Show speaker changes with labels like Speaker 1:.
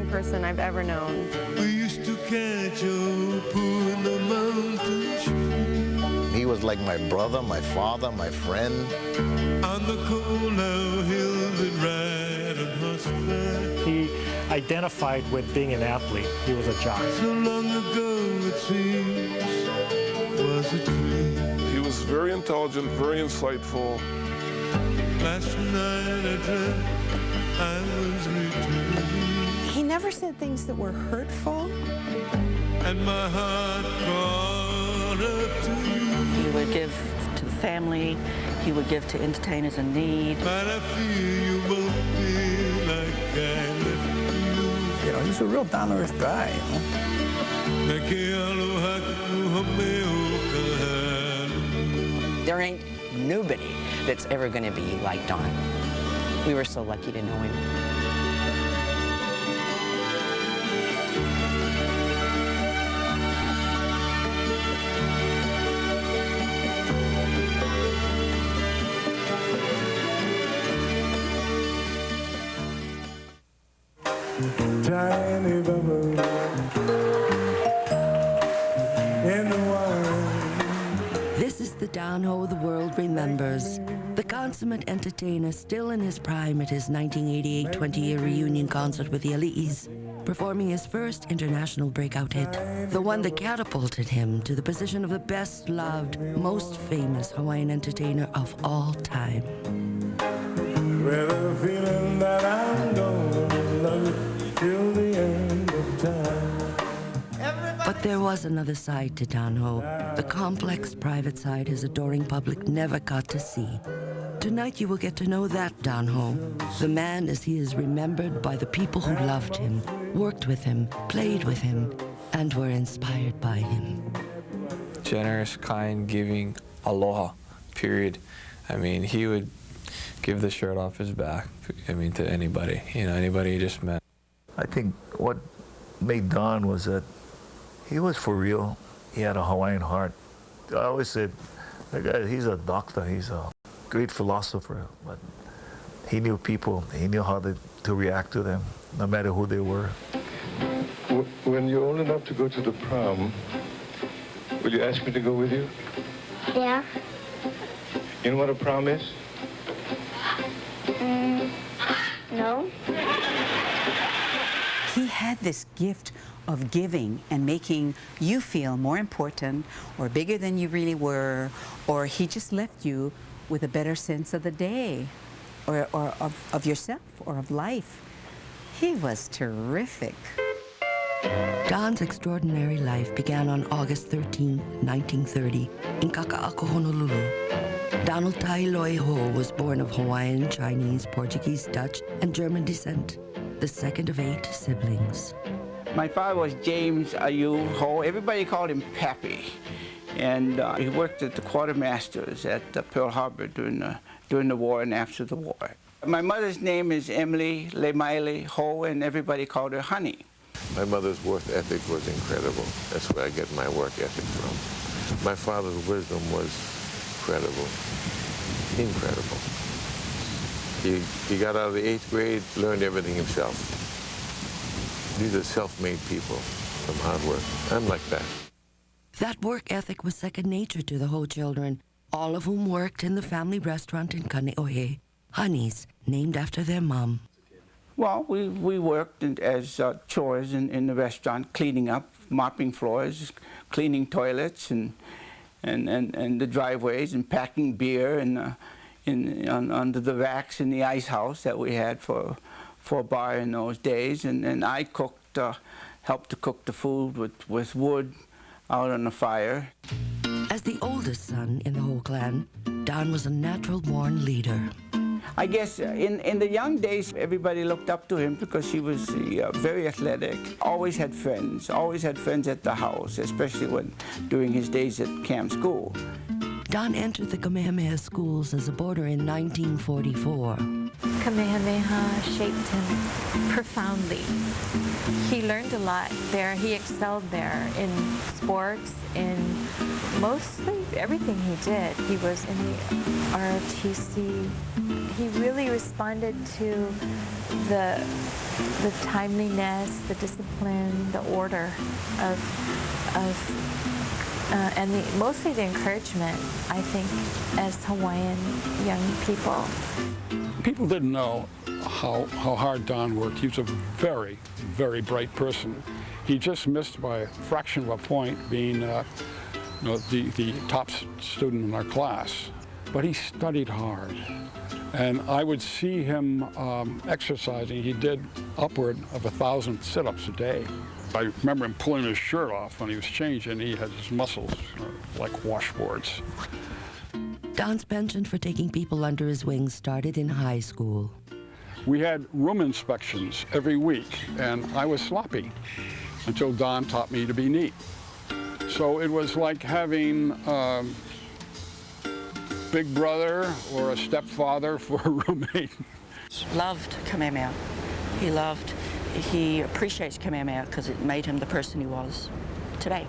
Speaker 1: amazing person I've ever known.
Speaker 2: We used to catch a poo in the mountains.
Speaker 3: He was like my brother, my father, my friend.
Speaker 2: On the cold hills that ride on horseback.
Speaker 4: He identified with being an athlete. He was a jock.
Speaker 2: So long ago it seems was a dream.
Speaker 5: He was very intelligent, very insightful.
Speaker 2: Last night I dreamt I was returning.
Speaker 6: He never said things that were hurtful.
Speaker 2: And my heart called up to you.
Speaker 7: He would give to the family. He would give to entertainers in need.
Speaker 2: But I feel you won't be like I left
Speaker 8: You know, he's a real down-to-earth guy,
Speaker 9: There ain't nobody that's ever going to be like Don. We were so lucky to know him.
Speaker 2: Tiny bubble in the wine.
Speaker 10: This is the Don Ho the world remembers. The consummate entertainer still in his prime at his 1988 20-year reunion concert with the Ali'is, performing his first international breakout hit, the one that catapulted him to the position of the best-loved, most famous Hawaiian entertainer of all time.
Speaker 2: With a feeling that I'm gonna love you till the end of time.
Speaker 10: But there was another side to Don Ho, the complex private side his adoring public never got to see. Tonight you will get to know that Don Ho, the man as he is remembered by the people who loved him, worked with him, played with him, and were inspired by him.
Speaker 11: Generous, kind, giving, aloha, period. I mean, he would give the shirt off his back, I mean, to anybody, you know, anybody he just met.
Speaker 8: I think what made Don was that he was for real. He had a Hawaiian heart. I always said, that guy, he's a doctor, he's a great philosopher, but he knew people, he knew how to react to them, no matter who they were.
Speaker 12: When you're old enough to go to the prom, will you ask me to go with you?
Speaker 13: Yeah.
Speaker 12: You know what a prom is?
Speaker 13: No.
Speaker 6: He had this gift of giving and making you feel more important or bigger than you really were, or he just left you with a better sense of the day or of yourself or of life. He was terrific.
Speaker 10: Don's extraordinary life began on August 13, 1930, in Kaka'ako, Honolulu. Donald Tailoi Ho was born of Hawaiian, Chinese, Portuguese, Dutch, and German descent, the second of 8 siblings.
Speaker 14: My father was James Ayu Ho. Everybody called him Pappy. And he worked at the quartermasters at Pearl Harbor during the war and after the war. My mother's name is Emily Lemaile Ho, and everybody called her Honey.
Speaker 12: My mother's work ethic was incredible. That's where I get my work ethic from. My father's wisdom was incredible. Incredible. He got out of the 8th grade, learned everything himself. These are self-made people from hard work. I'm like that.
Speaker 10: That work ethic was second nature to the Ho children, all of whom worked in the family restaurant in Kaneohe, Honey's, named after their mom.
Speaker 14: Well, we worked as chores in the restaurant, cleaning up, mopping floors, cleaning toilets, and the driveways, and packing beer under the racks in the ice house that we had for a bar in those days. And I cooked, helped to cook the food with wood out on the fire.
Speaker 10: As the oldest son in the Ho clan, Don was a natural-born leader.
Speaker 14: I guess in the young days, everybody looked up to him because he was very athletic. Always had friends at the house, especially during his days at camp school.
Speaker 10: Don entered the Kamehameha schools as a boarder in 1944.
Speaker 1: Kamehameha shaped him profoundly. He learned a lot there. He excelled there in sports, in mostly everything he did. He was in the ROTC. He really responded to the the timeliness, the discipline, the order and mostly the encouragement, I think, as Hawaiian young people.
Speaker 15: People didn't know how hard Don worked. He was a very, very bright person. He just missed by a fraction of a point being the top student in our class. But he studied hard. And I would see him exercising. He did upward of 1,000 sit-ups a day. I remember him pulling his shirt off when he was changing. He had his muscles like washboards.
Speaker 10: Don's penchant for taking people under his wing started in high school.
Speaker 15: We had room inspections every week, and I was sloppy until Don taught me to be neat. So it was like having a big brother or a stepfather for a roommate.
Speaker 7: Loved Kamehameha. He appreciates Kamehameha because it made him the person he was today.